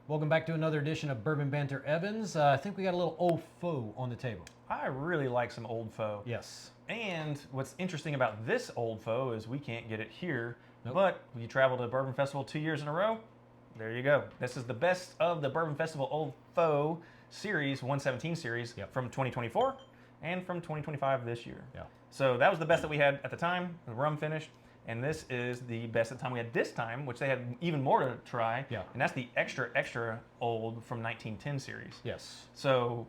Welcome back to another edition of Bourbon Banter Evans. I think we got a little Old Faux on the table. I really like some Old Faux. Yes. And what's interesting about this Old Faux is we can't get it here, Nope. but you travel to Bourbon Festival 2 years in a row, there you go. This is the best of the Bourbon Festival Old Faux series, 117 series, Yep. from 2024 and from 2025 this year. Yeah. So that was the best that we had at the time, the rum finished. And this is the best at the time we had this time, which they had even more to try. Yeah. And that's the extra, extra old from 1910 series. Yes. So,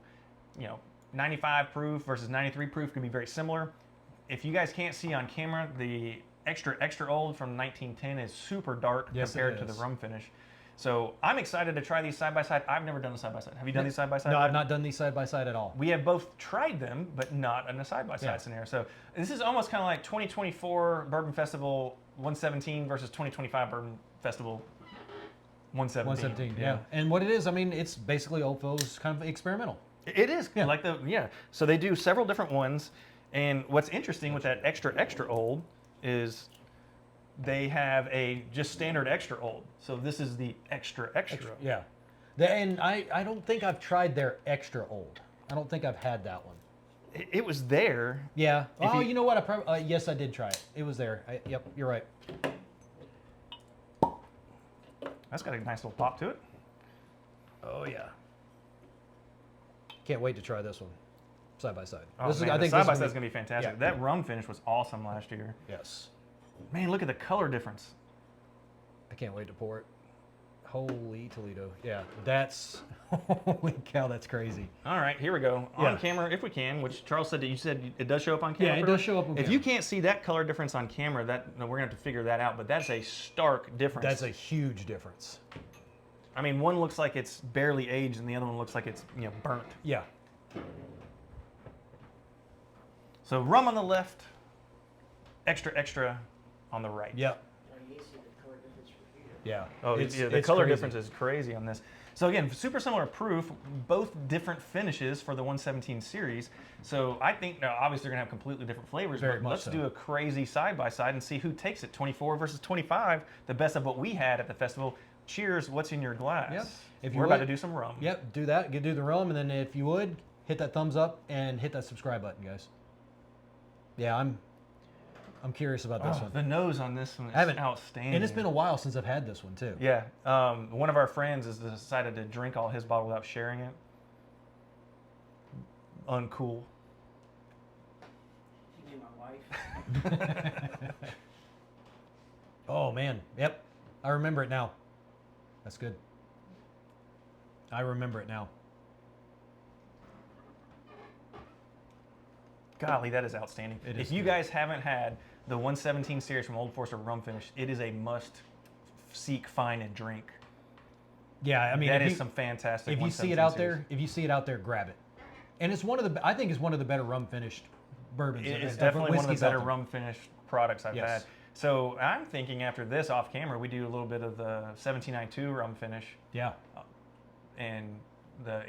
95 proof versus 93 proof can be very similar. If you guys can't see on camera, the extra, extra old from 1910 is super dark compared to the rum finish. So I'm excited to try these side by side. I've never done a side by side. Have you done these side by side? No, I've not done these side by side at all. We have both tried them, but not in a side by side scenario. So this is almost kind of like 2024 Bourbon Festival 117 versus 2025 Bourbon Festival 117. 117, yeah. And what it is, I mean, it's basically Old Faux kind of experimental. It is Yeah. So they do several different ones, and what's interesting with that extra extra old is they have a just standard extra old. So this is the extra extra. Yeah. And I don't think I've tried their extra old. I don't think I've had that one. It was there. Yeah. If You know what? I probably yes, I did try it. It was there. Yep, you're right. That's got a nice little pop to it. Oh yeah. Can't wait to try this one, side by side. Oh, This man, I think side by this side is gonna be fantastic. Yeah. That rum finish was awesome last year. Yes. Man, look at the color difference. I can't wait to pour it. Holy Toledo. Yeah, that's, holy cow, that's crazy. All right, here we go. Yeah. On camera, if we can, which Charles said that you said it does show up on camera. Yeah, it does show up on If camera. you can't see that color difference on camera, we're gonna have to figure that out. But that's a stark difference. That's a huge difference. I mean, one looks like it's barely aged, and the other one looks like it's burnt. Yeah. So rum on the left, extra extra on the right. Yep. Yeah. Oh, It's- the it's color crazy. difference is crazy on this. So again, super similar proof, both different finishes for the 117 series. So I think now obviously they're gonna have completely different flavors. Very but much let's so. do a crazy side by side and see who takes it. 24 versus 25, the best of what we had at the festival. Cheers! What's in your glass? Yep. If you We're about would- to do some rum. Yep, do that. Do the rum, and then if you would, hit that thumbs up and hit that subscribe button, guys. Yeah, I'm curious about this Oh, one. the nose on this one I is haven't- outstanding. And it's been a while since I've had this one, too. Yeah, one of our friends has decided to drink all his bottle without sharing it. Uncool. You mean my wife? Oh, man. Yep. I remember it now. That's good. I remember it now. Golly, that is outstanding. It If is you good. guys haven't had the 117 series from Old Forester Rum Finish, it is a must seek, find, and drink. Yeah, I mean, That if is you- some fantastic. If you see it 117 out series. there, grab it. And it's one of the, I think it's one of the better rum finished bourbons. It's of definitely one of the whiskeys out better there. rum finished products I've Yes. had. So I'm thinking after this off camera, we do a little bit of the 1792 rum finish Yeah. and the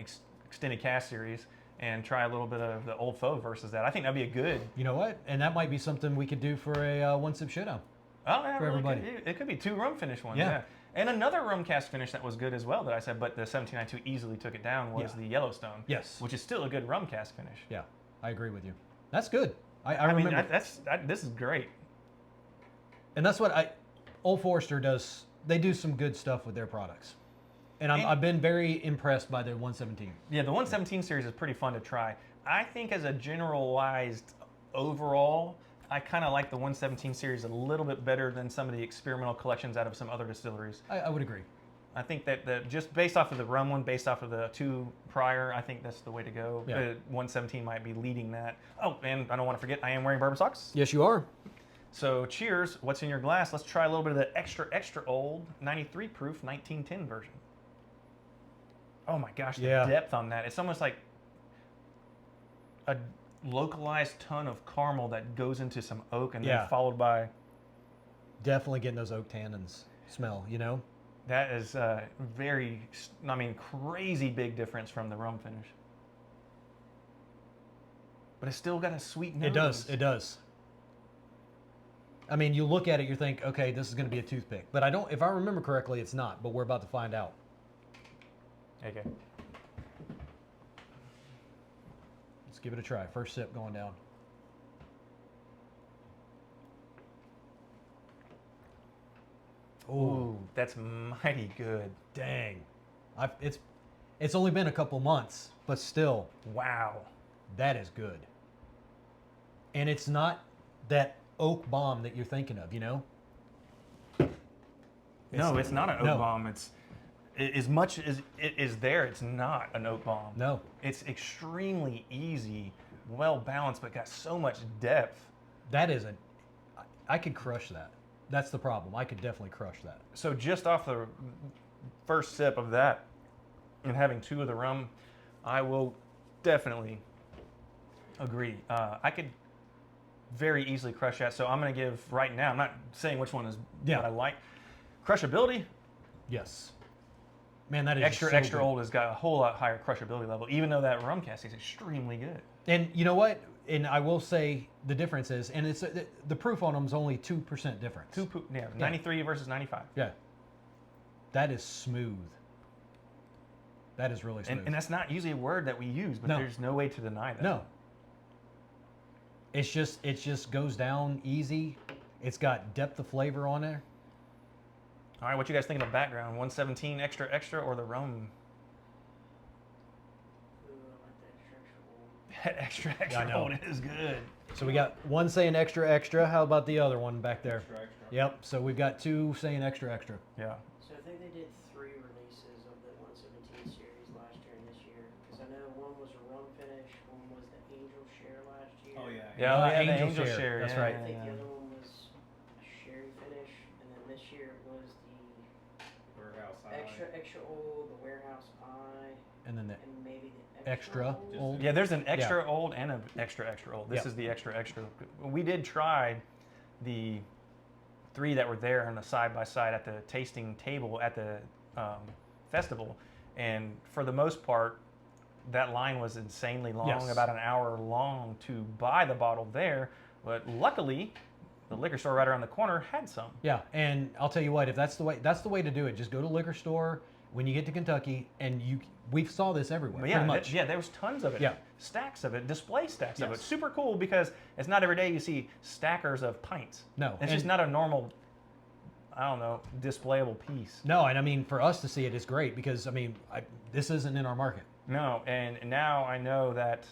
extended cast series, and try a little bit of the Old Faux versus that. I think that'd be a good. You know what? And that might be something we could do for a one sip showdown. Oh, yeah, For really everybody. It could be two rum finish ones. Yeah. Yeah. And another rum cast finish that was good as well that I said, but the 1792 easily took it down was Yeah. the Yellowstone. Yes. Which is still a good rum cast finish. Yeah, I agree with you. That's good. I I mean, remember. this is great. And that's what Old Forester does. They do some good stuff with their products. And I've been very impressed by their 117. Yeah, the 117 series is pretty fun to try. I think as a generalized overall, I kind of like the 117 series a little bit better than some of the experimental collections out of some other distilleries. I would agree. I think that just based off of the rum one, based off of the two prior, I think that's the way to go. Yeah. 117 might be leading that. Oh, and I don't want to forget, I am wearing bourbon socks. Yes, you are. So cheers, what's in your glass? Let's try a little bit of the extra, extra old 93 proof 1910 version. Oh my gosh, the Yeah. depth on that. It's almost like a localized ton of caramel that goes into some oak and Yeah. then followed by, Definitely getting those oak tannins smell, you know? that is crazy big difference from the rum finish. But it's still got a sweet nose. It does. It does. I mean, you look at it, you think, okay, this is going to be a toothpick. But if I remember correctly, it's not. But we're about to find out. Okay. Let's give it a try. First sip going down. Ooh, that's mighty good. Dang. It's only been a couple months, but still, Wow. that is good. And it's not that oak bomb that you're thinking of, you know? No, it's not an oak no. bomb. It's as much as it is there, it's not an oak bomb. No. It's extremely easy, well balanced, but got so much depth. That isn't. I could crush that. That's the problem. I could definitely crush that. So just off the first sip of that and having 2 of the rum, I will definitely agree. I could very easily crush that. So I'm going to give right now, I'm not saying which one is Yeah. what I like. Crushability, Yes. Man, that is extra so good. old has got a whole lot higher crushability level, even though that rum cask is extremely good. And you know what? And I will say the difference is, and it's the proof on them is only 2% difference. 93 versus 95. Yeah. That is smooth. That is really smooth. And that's not usually a word that we use, but No. there's no way to deny that. No. It just goes down easy. It's got depth of flavor on there. All right, what you guys think of the background? 117 extra extra or the rum? Ooh, I like the extra old. That extra I know. old is good. So we got one saying extra extra. How about the other one back there? Extra, extra. Yep. So we've got 2 saying extra extra. Yeah. So I think they did 3 releases of the 117 series last year and this year. Because I know one was a rum finish, one was the Angel Share last year. Oh, yeah. Yeah, Uh, yeah, the Angel Angel Share. Share. That's yeah, right. I think yeah, the yeah. other one was a sherry finish, and then this year it was the Warehouse Eye. extra old, the warehouse eye, And then the and maybe the extra old. old. Yeah, there's an extra old and an extra old. This Yeah. is the extra extra. We did try the 3 that were there on the side by side at the tasting table at the festival, and for the most part, that line was insanely long, Yes. about an hour long to buy the bottle there. But luckily, the liquor store right around the corner had some. Yeah, and I'll tell you what, if that's the way to do it. Just go to the liquor store when you get to Kentucky, and we saw this everywhere. But yeah, pretty much. yeah, there was tons of it. Yeah. Stacks of it, display stacks of it. Yes. Super cool because it's not every day you see stackers of pints. No, It's just and- not a normal, I don't know, displayable piece. No, and I mean for us to see it is great because I mean this isn't in our market. No, and now I know that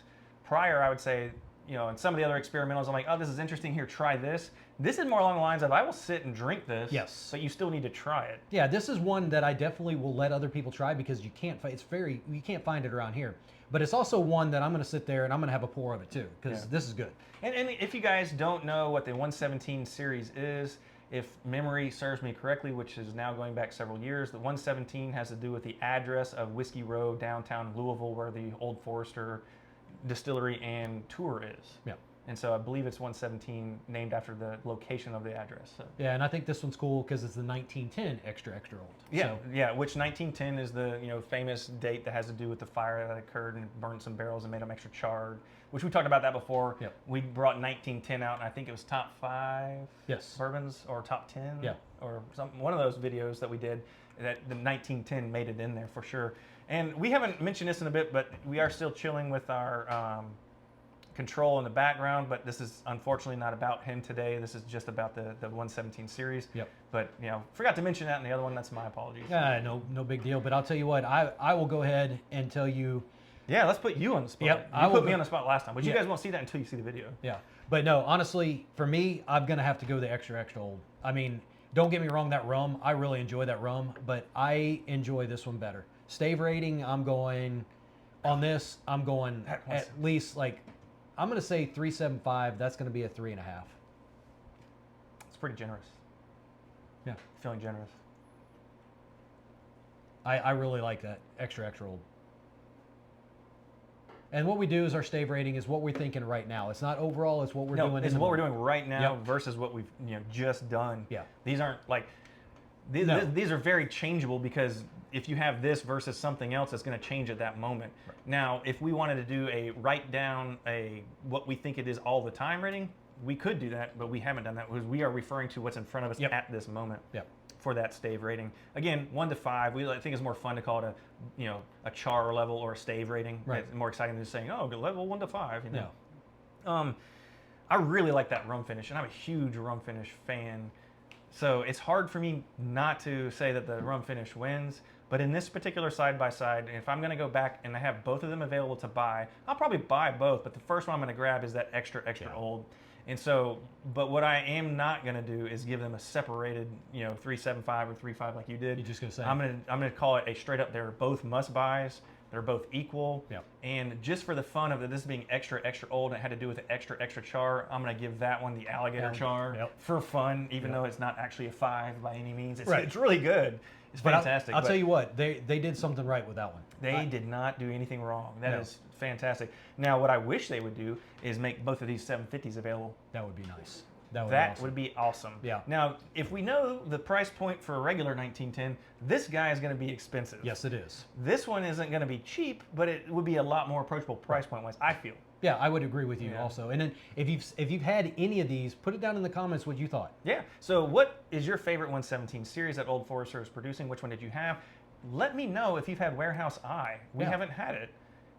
prior I would say, you know, in some of the other experimentals, I'm like, oh, this is interesting here, try this. This is more along the lines of I will sit and drink this, Yes. but you still need to try it. Yeah, this is one that I definitely will let other people try because you can't find it around here. But it's also one that I'm going to sit there and I'm going to have a pour of it too because Yeah. this is good. And if you guys don't know what the 117 series is, if memory serves me correctly, which is now going back several years, the 117 has to do with the address of Whiskey Row, downtown Louisville, where the Old Forester distillery and tour is. Yeah. And so I believe it's 117 named after the location of the address. So. Yeah, and I think this one's cool because it's the 1910 extra old. Yeah, So, yeah. Which 1910 is the famous date that has to do with the fire that occurred and burned some barrels and made them extra charred. Which we talked about that before. Yep. We brought 1910 out, and I think it was top 5 yes. bourbons or top 10. Yeah. Or one of those videos that we did. That the 1910 made it in there for sure. And we haven't mentioned this in a bit, but we are still chilling with our control in the background. But this is unfortunately not about him today. This is just about the 117 series. Yep. But forgot to mention that in the other one. That's my apologies. Yeah, no big deal. But I'll tell you what, I will go ahead and tell you. Yeah, let's put you on the spot. Yep, You I will put me go- on the spot last time, but you Yeah. guys won't see that until you see the video. Yeah. But no, honestly, for me, I'm going to have to go the extra old. I mean, don't get me wrong, that rum, I really enjoy that rum, but I enjoy this one better. Stave rating, I'm going, on this, I'm going That was- at least like, I'm going to say 3.75. That's going to be a 3.5. It's pretty generous. Yeah. Feeling generous. I really like that extra old. And what we do is our stave rating is what we're thinking right now. It's not overall, it's what we're doing. It's in the what we're moment. doing right now Yep. versus what we've just done. Yeah. These aren't like these, No. these are very changeable because if you have this versus something else, it's going to change at that moment. Right. Now, if we wanted to do a write down what we think it is all the time rating, we could do that, but we haven't done that because we are referring to what's in front of us Yep. at this moment. Yep. for that stave rating. Again, 1 to 5. I think it's more fun to call it a char level or a stave rating. Right. It's more exciting than just saying, oh, level 1 to 5. Yeah. I really like that rum finish, and I'm a huge rum finish fan. So it's hard for me not to say that the rum finish wins. But in this particular side-by-side, if I'm going to go back and I have both of them available to buy, I'll probably buy both. But the first one I'm going to grab is that extra old. And so, but what I am not going to do is give them a separated, 375 or 35 like you did. You're just going to say? I'm going to call it a straight up. They're both must buys. They're both equal. Yep. And just for the fun of this being extra old and it had to do with the extra char, I'm going to give that one the alligator char for fun, even though it's not actually a 5 by any means. It's really good. It's fantastic. I'll tell you what, they did something right with that one. They did not do anything wrong. That is fantastic. Now, what I wish they would do is make both of these 750s available. That would be nice. That would be awesome. Yeah. Now, if we know the price point for a regular 1910, this guy is going to be expensive. Yes, it is. This one isn't going to be cheap, but it would be a lot more approachable price point wise, I feel. Yeah, I would agree with you also. And then if you've had any of these, put it down in the comments what you thought. Yeah. So what is your favorite 117 series that Old Forester is producing? Which one did you have? Let me know if you've had Warehouse Eye. We haven't had it,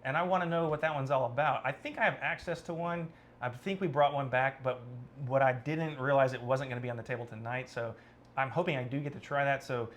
and I want to know what that one's all about. I think I have access to one. I think we brought one back, but what I didn't realize it wasn't going to be on the table tonight. So I'm hoping I do get to try that. So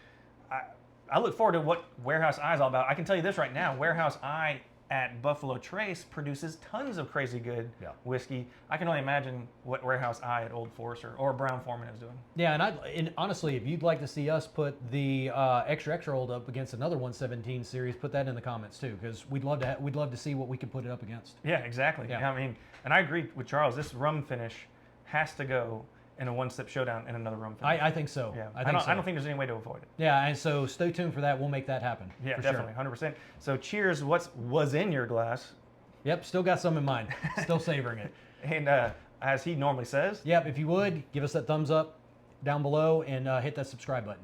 I look forward to what Warehouse Eye is all about. I can tell you this right now. Warehouse Eye at Buffalo Trace produces tons of crazy good whiskey. I can only imagine what Warehouse Eye at Old Forester or Brown Foreman is doing. Yeah, and honestly, if you'd like to see us put the extra old up against another 117 series, put that in the comments too, because we'd love to see what we could put it up against. Yeah, exactly. Yeah. I mean, and I agree with Charles. This rum finish has to go in a one-step showdown in another rum finish. I think so. Yeah, I don't think there's any way to avoid it. Yeah, and so stay tuned for that. We'll make that happen. Yeah, definitely, 100%. So cheers. What was in your glass? Yep, still got some in mine. Still savoring it. And as he normally says. Yep, if you would, give us that thumbs up down below and hit that subscribe button.